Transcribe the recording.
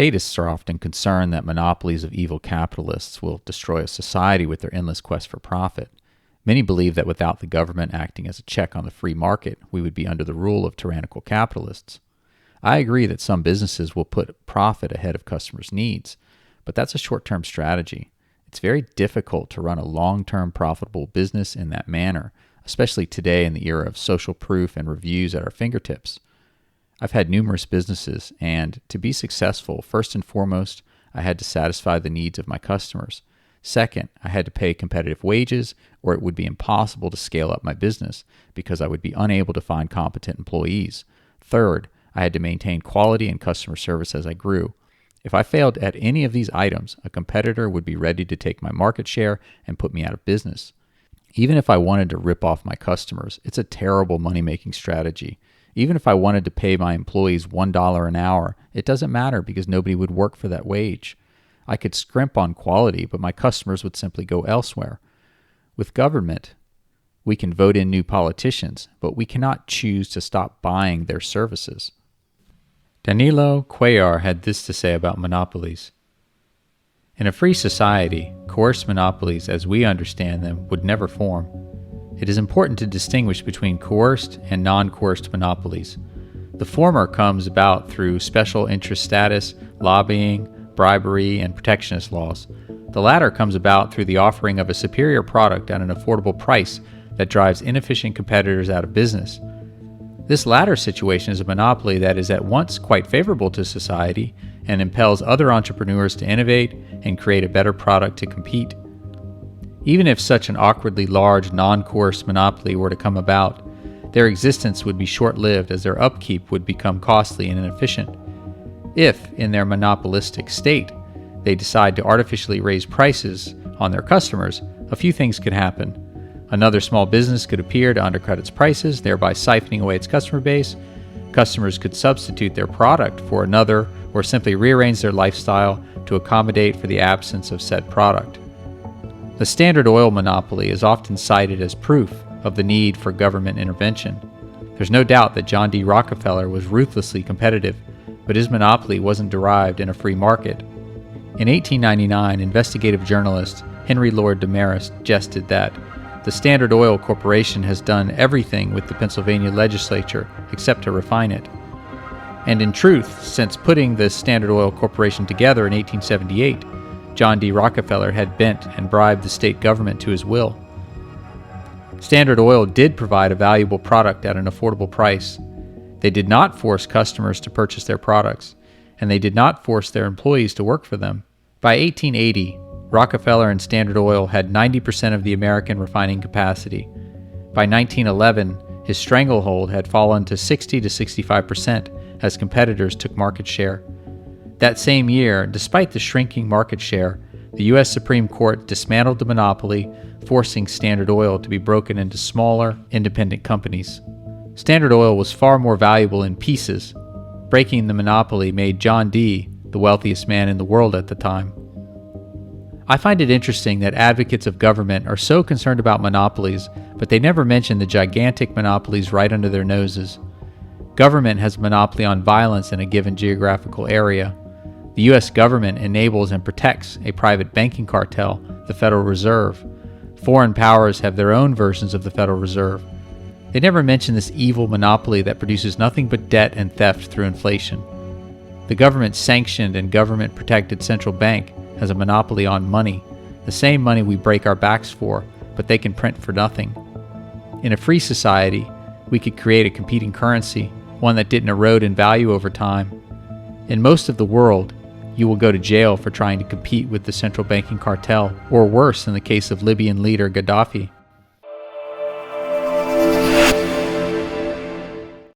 Statists are often concerned that monopolies of evil capitalists will destroy a society with their endless quest for profit. Many believe that without the government acting as a check on the free market, we would be under the rule of tyrannical capitalists. I agree that some businesses will put profit ahead of customers' needs, but that's a short-term strategy. It's very difficult to run a long-term profitable business in that manner, especially today in the era of social proof and reviews at our fingertips. I've had numerous businesses, and to be successful, first and foremost, I had to satisfy the needs of my customers. Second, I had to pay competitive wages, or it would be impossible to scale up my business because I would be unable to find competent employees. Third, I had to maintain quality and customer service as I grew. If I failed at any of these items, a competitor would be ready to take my market share and put me out of business. Even if I wanted to rip off my customers, it's a terrible money-making strategy. Even if I wanted to pay my employees $1 an hour, it doesn't matter because nobody would work for that wage. I could scrimp on quality, but my customers would simply go elsewhere. With government, we can vote in new politicians, but we cannot choose to stop buying their services. Danilo Cuellar had this to say about monopolies. In a free society, coerced monopolies as we understand them would never form. It is important to distinguish between coerced and non-coerced monopolies. The former comes about through special interest status, lobbying, bribery, and protectionist laws. The latter comes about through the offering of a superior product at an affordable price that drives inefficient competitors out of business. This latter situation is a monopoly that is at once quite favorable to society and impels other entrepreneurs to innovate and create a better product to compete. Even if such an awkwardly large non-coerced monopoly were to come about, their existence would be short-lived as their upkeep would become costly and inefficient. If, in their monopolistic state, they decide to artificially raise prices on their customers, a few things could happen. Another small business could appear to undercut its prices, thereby siphoning away its customer base. Customers could substitute their product for another or simply rearrange their lifestyle to accommodate for the absence of said product. The Standard Oil monopoly is often cited as proof of the need for government intervention. There's no doubt that John D. Rockefeller was ruthlessly competitive, but his monopoly wasn't derived in a free market. In 1899, investigative journalist Henry Lord Damaris jested that the Standard Oil Corporation has done everything with the Pennsylvania legislature except to refine it. And in truth, since putting the Standard Oil Corporation together in 1878, John D. Rockefeller had bent and bribed the state government to his will. Standard Oil did provide a valuable product at an affordable price. They did not force customers to purchase their products, and they did not force their employees to work for them. By 1880, Rockefeller and Standard Oil had 90% of the American refining capacity. By 1911, his stranglehold had fallen to 60 to 65% as competitors took market share. That same year, despite the shrinking market share, the U.S. Supreme Court dismantled the monopoly, forcing Standard Oil to be broken into smaller, independent companies. Standard Oil was far more valuable in pieces. Breaking the monopoly made John D. the wealthiest man in the world at the time. I find it interesting that advocates of government are so concerned about monopolies, but they never mention the gigantic monopolies right under their noses. Government has a monopoly on violence in a given geographical area. The U.S. government enables and protects a private banking cartel, the Federal Reserve. Foreign powers have their own versions of the Federal Reserve. They never mention this evil monopoly that produces nothing but debt and theft through inflation. The government-sanctioned and government-protected central bank has a monopoly on money, the same money we break our backs for, but they can print for nothing. In a free society, we could create a competing currency, one that didn't erode in value over time. In most of the world, you will go to jail for trying to compete with the central banking cartel, or worse in the case of Libyan leader Gaddafi.